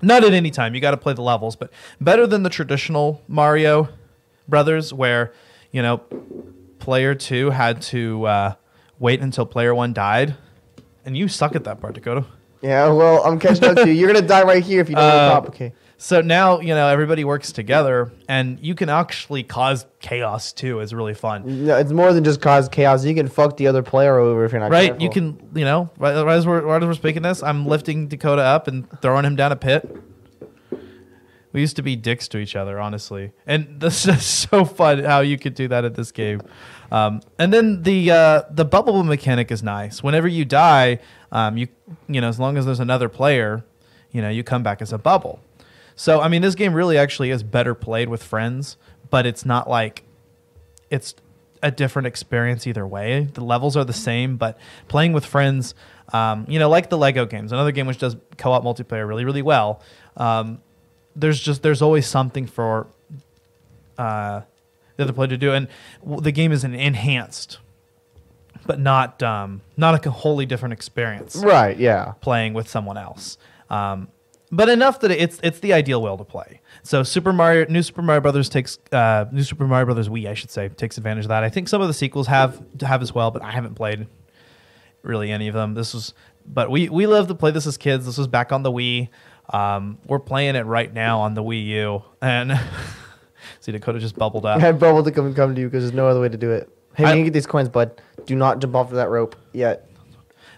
Not at any time. You got to play the levels, but better than the traditional Mario Brothers where, player 2 had to wait until player 1 died. And you suck at that part, Dakota. Yeah, well, I'm catching up to you. You're going to die right here if you don't stop. Okay. So now, everybody works together, and you can actually cause chaos, too. It's really fun. No, it's more than just cause chaos. You can fuck the other player over if you're not careful. You can, right as we're speaking this, I'm lifting Dakota up and throwing him down a pit. We used to be dicks to each other, honestly. And this is so fun how you could do that at this game. And then the bubble mechanic is nice. Whenever you die, as long as there's another player, you come back as a bubble. So, this game really actually is better played with friends, but it's not like it's a different experience either way. The levels are the same, but playing with friends, like the Lego games, another game which does co-op multiplayer really, really well, there's always something for the other player to do. And the game is enhanced, but not a wholly different experience. Right, yeah. Playing with someone else. But enough that it's the ideal way to play. So New Super Mario Brothers New Super Mario Brothers Wii, I should say, takes advantage of that. I think some of the sequels have as well, but I haven't played really any of them. But we love to play this as kids. This was back on the Wii. We're playing it right now on the Wii U, and see, Dakota just bubbled up. I bubbled to come to you because there's no other way to do it. Hey, you can get these coins, bud. Do not jump off of that rope yet.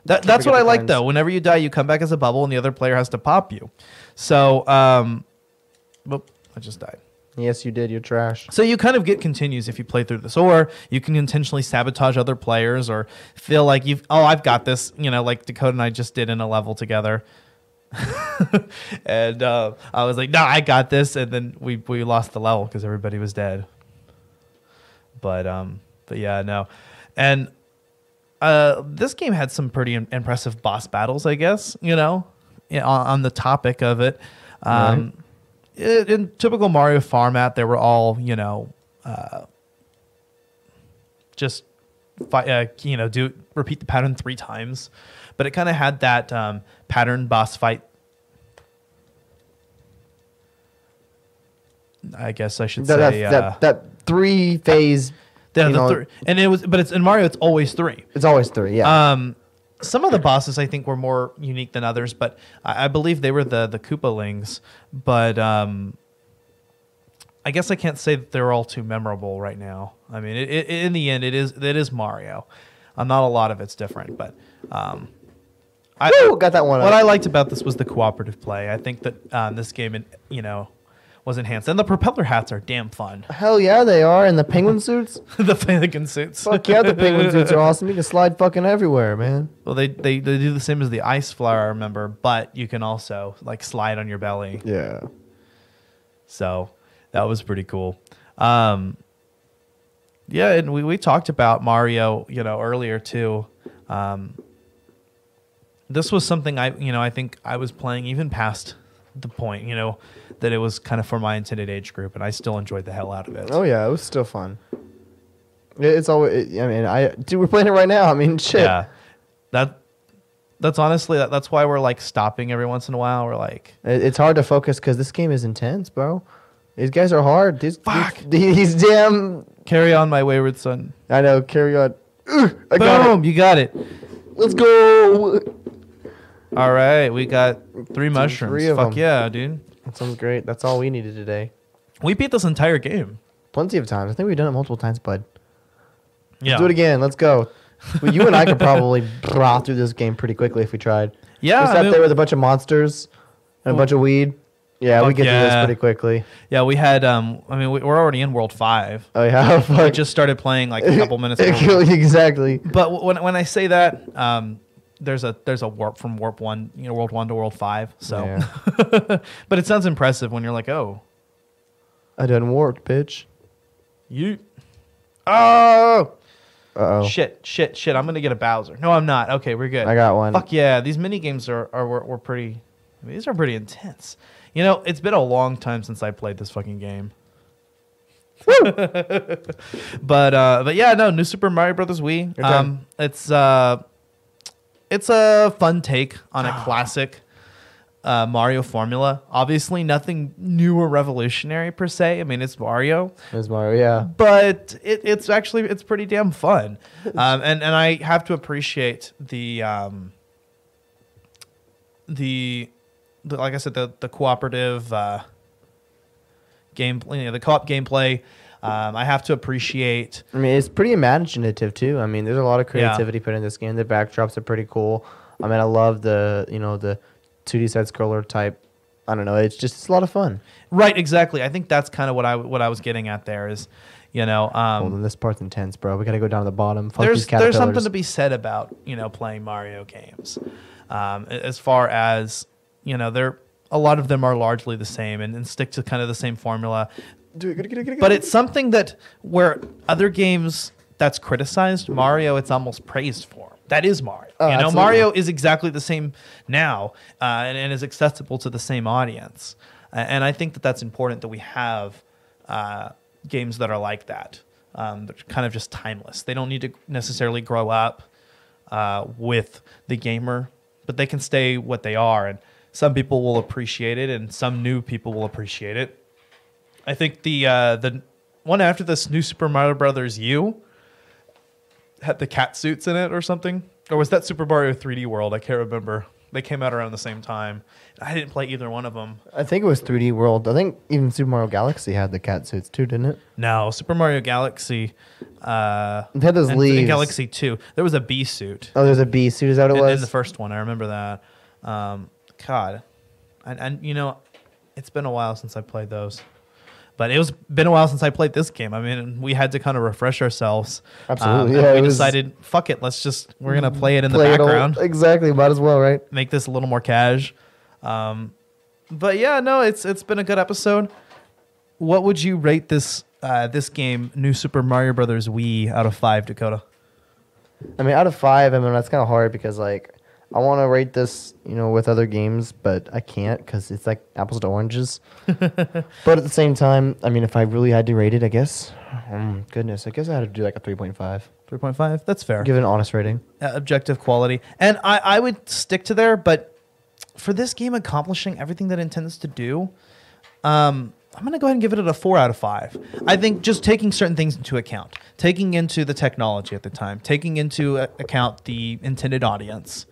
That's what I like, though. Whenever you die, you come back as a bubble, and the other player has to pop you. So, I just died. Yes, you did. You're trash. So you kind of get continues if you play through this, or you can intentionally sabotage other players, or feel like I've got this, like Dakota and I just did in a level together. And I was like, no, I got this, and then we lost the level because everybody was dead. But yeah, no. And this game had some pretty impressive boss battles, I guess, on the topic of it. Right. In typical Mario format, they were all, just repeat the pattern 3 times, but it kind of had that pattern boss fight. I guess I should say that 3-phase. And it's in Mario. It's always 3. It's always 3. Yeah. Some of the bosses I think were more unique than others, but I believe they were the Koopalings. But I guess I can't say that they're all too memorable right now. I mean, in the end, it is Mario. Not a lot of it's different, but got that one. What I liked about this was the cooperative play. I think that this game, was enhanced, and the propeller hats are damn fun. Hell yeah, they are, and the penguin suits. The penguin suits. Fuck yeah, the penguin suits are awesome. You can slide fucking everywhere, man. Well, they do the same as the ice flower, I remember, but you can also slide on your belly. Yeah. So that was pretty cool. Yeah, and we talked about Mario, earlier too. This was something I think I was playing even past the point, that it was kind of for my intended age group, and I still enjoyed the hell out of it. Oh yeah, it was still fun. It's always. We're playing it right now. I mean, shit. Yeah, that's honestly that's why we're stopping every once in a while. We're it's hard to focus because this game is intense, bro. These guys are hard. Fuck. These damn. Carry on, my wayward son. I know. Carry on. Boom! You got it. Let's go. All right, we got 3 mushrooms. 3 of Fuck them. yeah, dude. That sounds great. That's all we needed today. We beat this entire game. Plenty of times. I think we've done it multiple times, bud. Yeah. Let's do it again. Let's go. Well, you and I could probably draw through this game pretty quickly if we tried. Yeah. We sat there with a bunch of monsters and a bunch of weed. Yeah, we get through this pretty quickly. Yeah, we had. We're already in World 5. Oh yeah. We just started playing a couple minutes ago. Exactly. But when I say that, there's a warp from Warp 1, World 1 to World 5. So, Yeah. But it sounds impressive when you're like, oh, I done warped, bitch. Oh. Uh-oh. Shit. I'm gonna get a Bowser. No, I'm not. Okay, we're good. I got one. Fuck yeah, these mini games were pretty. These are pretty intense. It's been a long time since I played this fucking game. But yeah, no, New Super Mario Brothers Wii. It's a fun take on a classic Mario formula. Obviously, nothing new or revolutionary per se. I mean, it's Mario. It's Mario, yeah. But it's pretty damn fun. And I have to appreciate the like I said, the cooperative gameplay, the co-op gameplay. I have to appreciate. I mean, it's pretty imaginative too. I mean, there's a lot of creativity put in this game. The backdrops are pretty cool. I mean, I love the 2D side scroller type. I don't know. It's a lot of fun. Right, exactly. I think that's kind of what I was getting at there is, well, then this part's intense, bro. We got to go down to the bottom. Fuck there's these caterpillars. something to be said about playing Mario games, as far as a lot of them are largely the same and stick to kind of the same formula. But it's something that where other games that's criticized, Mario, it's almost praised for. That is Mario. Mario is exactly the same now and is accessible to the same audience. And I think that that's important that we have games that are like that. They're kind of just timeless. They don't need to necessarily grow up with the gamer, but they can stay what they are. And some people will appreciate it, and some new people will appreciate it. I think the one after this, New Super Mario Brothers U, had the cat suits in it or something. Or was that Super Mario 3D World? I can't remember. They came out around the same time. I didn't play either one of them. I think it was 3D World. I think even Super Mario Galaxy had the cat suits too, didn't it? No, Super Mario Galaxy. They had those leaves. In Galaxy 2, there was a bee suit. Oh, there's a bee suit. Is that what it was? In the first one, I remember that. God, and it's been a while since I played those. But it's been a while since I played this game. I mean, we had to kind of refresh ourselves. Absolutely. We decided, fuck it, we're going to play it in the background. Exactly. Might as well, right? Make this a little more cash. But yeah, no, it's been a good episode. what would you rate this this game, New Super Mario Brothers Wii, out of 5, Dakota? I mean, out of 5, I mean, that's kind of hard because, like, I want to rate this, you know, with other games, but I can't because it's like apples to oranges. But at the same time, I mean, if I really had to rate it, I guess, goodness, I guess I had to do like a 3.5. 3.5? That's fair. Give it an honest rating. Objective quality. And I would stick to there, but for this game accomplishing everything that it intends to do, I'm going to go ahead and give it a 4 out of 5. I think just taking certain things into account, taking into the technology at the time, taking into account the intended audience.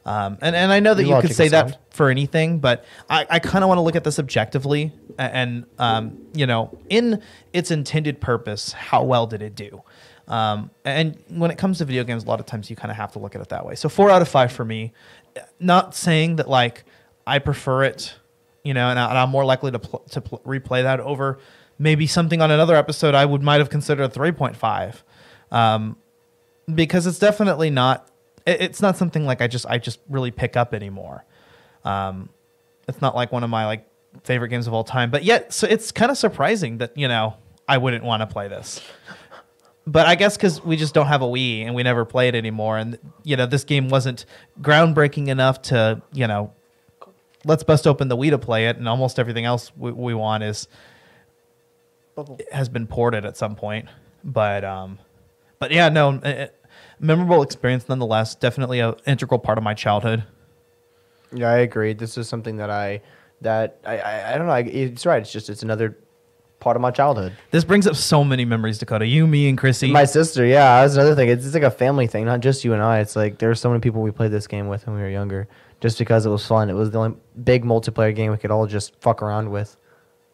And I know that you could say that for anything, but I kind of want to look at this objectively and you know, in its intended purpose, how well did it do? And when it comes to video games, a lot of times you kind of have to look at it that way. So 4 out of 5 for me. Not saying that like I prefer it, you know, and I'm more likely to replay that over maybe something on another episode I might have considered a 3.5, because it's definitely not. It's not something like I just really pick up anymore. It's not like one of my like favorite games of all time, but yet so it's kind of surprising that, you know, I wouldn't want to play this. But I guess because we just don't have a Wii and we never play it anymore, and you know this game wasn't groundbreaking enough to, you know, let's bust open the Wii to play it, and almost everything else we want has been ported at some point. But yeah, no. Memorable experience nonetheless. Definitely an integral part of my childhood. Yeah, I agree. This is something that I don't know. It's right. It's another part of my childhood. This brings up so many memories, Dakota. You, me, and Chrissy. My sister. Yeah, that's another thing. It's like a family thing, not just you and I. It's like there's so many people we played this game with when we were younger, just because it was fun. It was the only big multiplayer game we could all just fuck around with.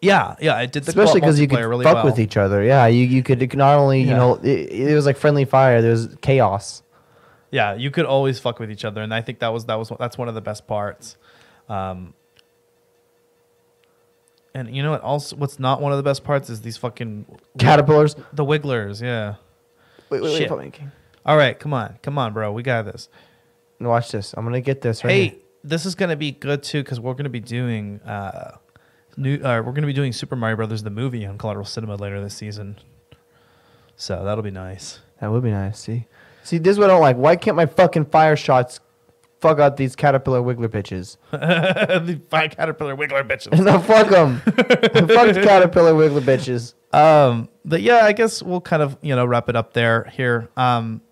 Yeah, it did. Especially because you could really fuck with each other. Yeah, you could not only, you know, it was like friendly fire. There was chaos. Yeah, you could always fuck with each other, and I think that's one of the best parts. And you know what? Also, what's not one of the best parts is these fucking caterpillars, the wigglers. Yeah. Wait. All right, come on, bro. We got this. Watch this. I'm gonna get this right Hey, here. this is gonna be good too because we're gonna be doing we're gonna be doing Super Mario Brothers the movie on Collateral Cinema later this season. So that'll be nice. That would be nice. See, this is what I don't like. Why can't my fucking fire shots fuck out these caterpillar wiggler bitches? The 5 caterpillar wiggler bitches. No, fuck them. Fuck the caterpillar wiggler bitches. But yeah, I guess we'll kind of, you know, wrap it up here.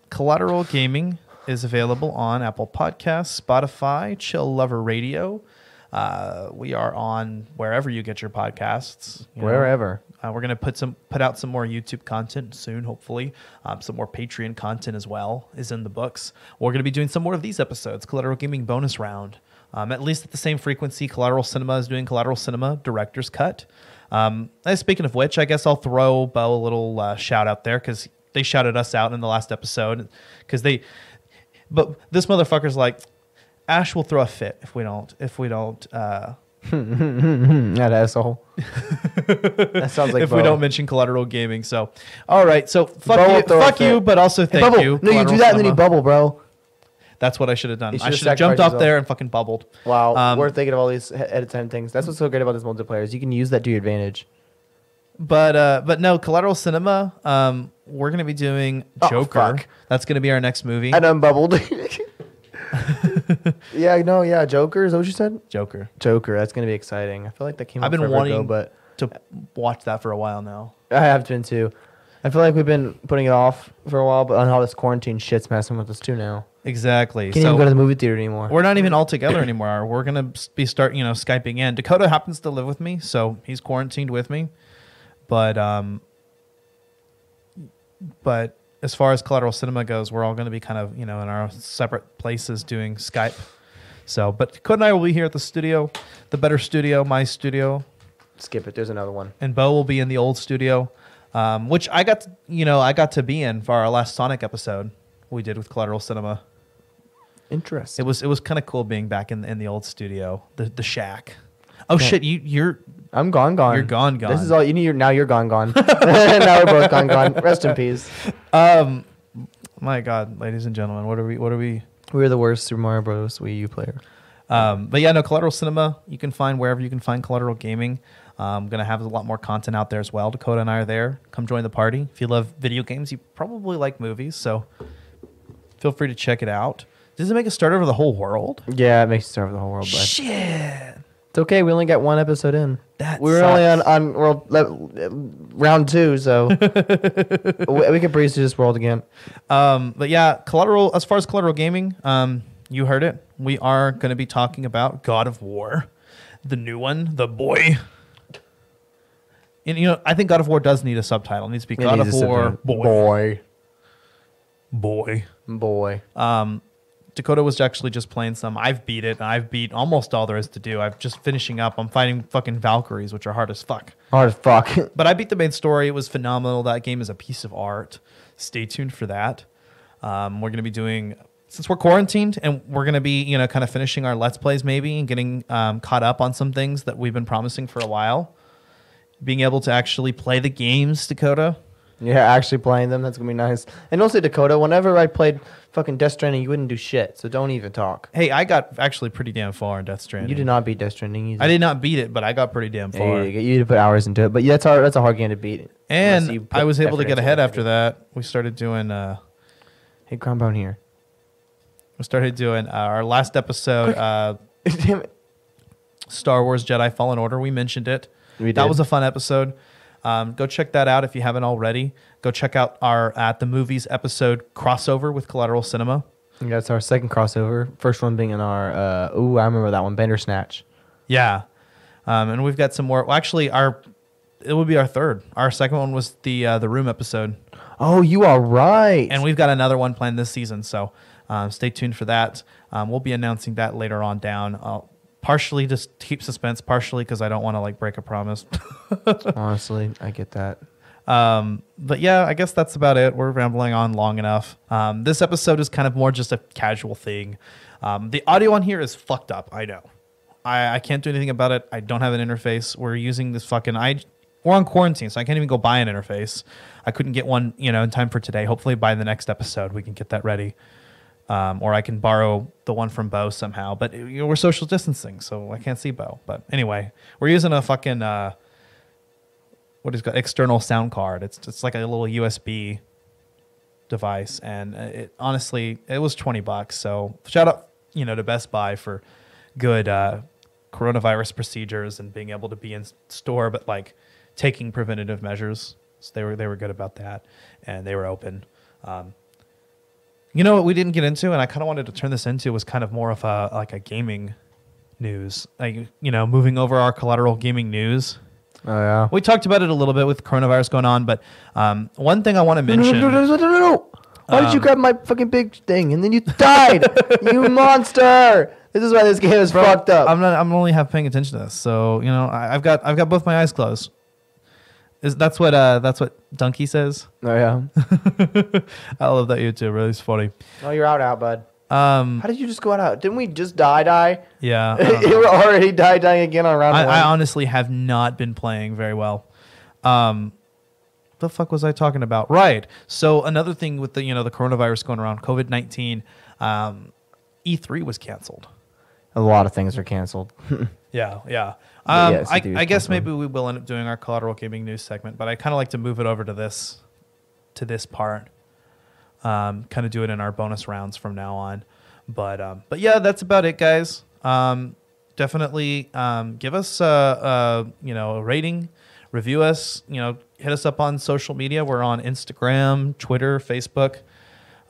Collateral Gaming is available on Apple Podcasts, Spotify, Chill Lover Radio. We are on wherever you get your podcasts. Wherever. We're gonna put out some more YouTube content soon, hopefully. Some more Patreon content as well is in the books. We're gonna be doing some more of these episodes. Collateral Gaming Bonus Round, at least at the same frequency. Collateral Cinema is doing Collateral Cinema Director's Cut. Speaking of which, I guess I'll throw Bo a little shout out there because they shouted us out in the last episode but this motherfucker's like, Ash will throw a fit if we don't. That asshole. That sounds like if Bo. we don't mention Collateral Gaming. So, all right. So fuck you, but also thank you. No, you do that and then you bubble, bro. That's what I should have done. I should have sacrificed jumped up yourself. there and fucking bubbled. Wow, we're thinking of all these edit time things. That's what's so great about this multiplayer is you can use that to your advantage. But no, Collateral Cinema. We're gonna be doing Joker. Fuck. That's gonna be our next movie. I done bubbled. Yeah, Joker. Is that what you said? Joker. That's gonna be exciting. I feel like that came out I've been forever wanting ago, but to watch that for a while now. I have been too. I feel like we've been putting it off for a while, but on how this quarantine shit's messing with us too now. Exactly. Can't even go to the movie theater anymore. We're not even all together anymore. We're gonna be Skyping in. Dakota happens to live with me, so he's quarantined with me. But as far as Collateral Cinema goes, we're all going to be kind of, in our separate places doing Skype. So, but Dakota and I will be here at the studio, the better studio, my studio. Skip it. There's another one. And Bo will be in the old studio, which I got to be in for our last Sonic episode we did with Collateral Cinema. Interesting. It was kind of cool being back in the old studio, the shack. Oh shit, you're. I'm gone. You're gone. This is all you need. Now you're gone. Now we're both gone. Rest in peace. My God, ladies and gentlemen, what are we? We're the worst Super Mario Bros. Wii U player. But yeah, no, Collateral Cinema you can find wherever you can find Collateral Gaming. I'm going to have a lot more content out there as well. Dakota and I are there. Come join the party. If you love video games, you probably like movies, so feel free to check it out. Does it make a start over the whole world? Yeah, it makes it start over the whole world, bud. Shit. It's okay. We only got one episode in. We're only on round 2, so we can breeze through this world again. But yeah, Collateral. As far as Collateral Gaming, you heard it. We are going to be talking about God of War, the new one, the boy. And I think God of War does need a subtitle. It needs to be God of War, boy. Dakota was actually just playing some. I've beat it. I've beat almost all there is to do. I'm just finishing up. I'm fighting fucking Valkyries, which are hard as fuck. But I beat the main story. It was phenomenal. That game is a piece of art. Stay tuned for that. We're going to be doing, since we're quarantined, and we're going to be, kind of finishing our Let's Plays maybe and getting caught up on some things that we've been promising for a while. Being able to actually play the games, Dakota. Yeah, actually playing them. That's going to be nice. And also, Dakota, whenever I played fucking Death Stranding, you wouldn't do shit. So don't even talk. Hey, I got actually pretty damn far in Death Stranding. You did not beat Death Stranding either. I did not beat it, but I got pretty damn far. Yeah, you put hours into it. But yeah, that's a hard game to beat. And I was able to get ahead after that. We started doing... hey, Crownbone here. We started doing our last episode, Damn it. Star Wars Jedi Fallen Order. We mentioned it. We did. That was a fun episode. Go check that out if you haven't already. Go check out our At the Movies episode crossover with Collateral Cinema. Yeah, that's our second crossover. First one being in our, I remember that one, Bandersnatch. Yeah. And we've got some more. Well, actually, it would be our third. Our second one was the Room episode. Oh, you are right. And we've got another one planned this season, so stay tuned for that. We'll be announcing that later on down. Partially just keep suspense, partially because I don't want to break a promise. Honestly, I get that. But yeah, I guess that's about it. We're rambling on long enough. This episode is kind of more just a casual thing. The audio on here is fucked up. I know. I can't do anything about it. I don't have an interface. We're using this we're on quarantine, so I can't even go buy an interface. I couldn't get one, in time for today. Hopefully by the next episode we can get that ready. Or I can borrow the one from Bo somehow. But we're social distancing, so I can't see Bo. But anyway, we're using a fucking external sound card. It's like a little USB device, and it honestly it was $20. So shout out to Best Buy for good coronavirus procedures and being able to be in store, but taking preventative measures. So they were good about that, and they were open. What we didn't get into, and I kind of wanted to turn this into, was kind of more of a gaming news. Moving over our Collateral Gaming news. Oh, yeah. We talked about it a little bit with coronavirus going on, but one thing I want to mention... No. Why did you grab my fucking big thing, and then you died? You monster! This is why this game is fucked up. I'm only half paying attention to this, so, I've got both my eyes closed. That's what Donkey says? Oh, yeah. I love that YouTuber. It's funny. Oh, you're out, bud. How did you just go out? Didn't we just die? Yeah. You were already dying again on round 1. I honestly have not been playing very well. The fuck was I talking about? Right. So another thing with the the coronavirus going around, COVID-19, E3 was canceled. A lot of things are canceled. Yeah. I guess maybe we will end up doing our Collateral Gaming News segment, but I kind of like to move it over to this part. Kind of do it in our bonus rounds from now on. But yeah, that's about it, guys. Definitely give us a rating, review us. Hit us up on social media. We're on Instagram, Twitter, Facebook.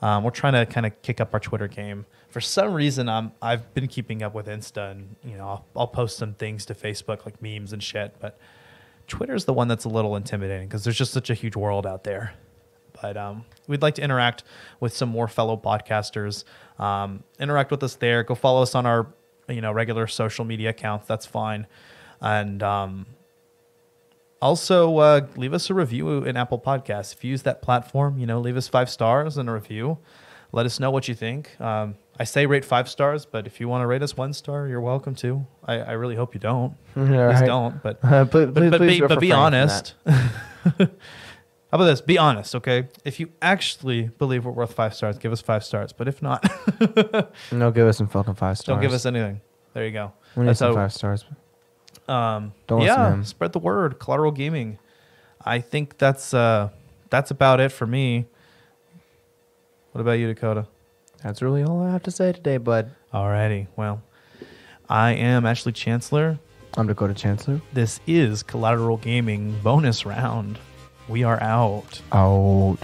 We're trying to kind of kick up our Twitter game. For some reason, I've been keeping up with Insta, and I'll post some things to Facebook like memes and shit. But Twitter's the one that's a little intimidating because there's just such a huge world out there. But we'd like to interact with some more fellow podcasters. Interact with us there. Go follow us on our regular social media accounts. That's fine. And also leave us a review in Apple Podcasts. If you use that platform, leave us 5 stars and a review. Let us know what you think. I say rate 5 stars, but if you want to rate us 1 star, you're welcome to. I really hope you don't. Please don't. But but be honest. How about this? Be honest, okay? If you actually believe we're worth 5 stars, give us 5 stars. But if not, no, give us some fucking 5 stars. Don't give us anything. There you go. We need some 5 stars. Don't listen to Yeah, him. spread the word. Collateral Gaming. I think that's about it for me. What about you, Dakota? That's really all I have to say today, bud. Alrighty. Well, I am Ashley Chancellor. I'm Dakota Chancellor. This is Collateral Gaming Bonus Round. We are out. Out.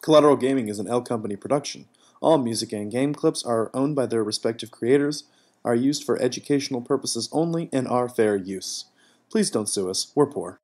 Collateral Gaming is an L Company production. All music and game clips are owned by their respective creators, are used for educational purposes only, and are fair use. Please don't sue us. We're poor.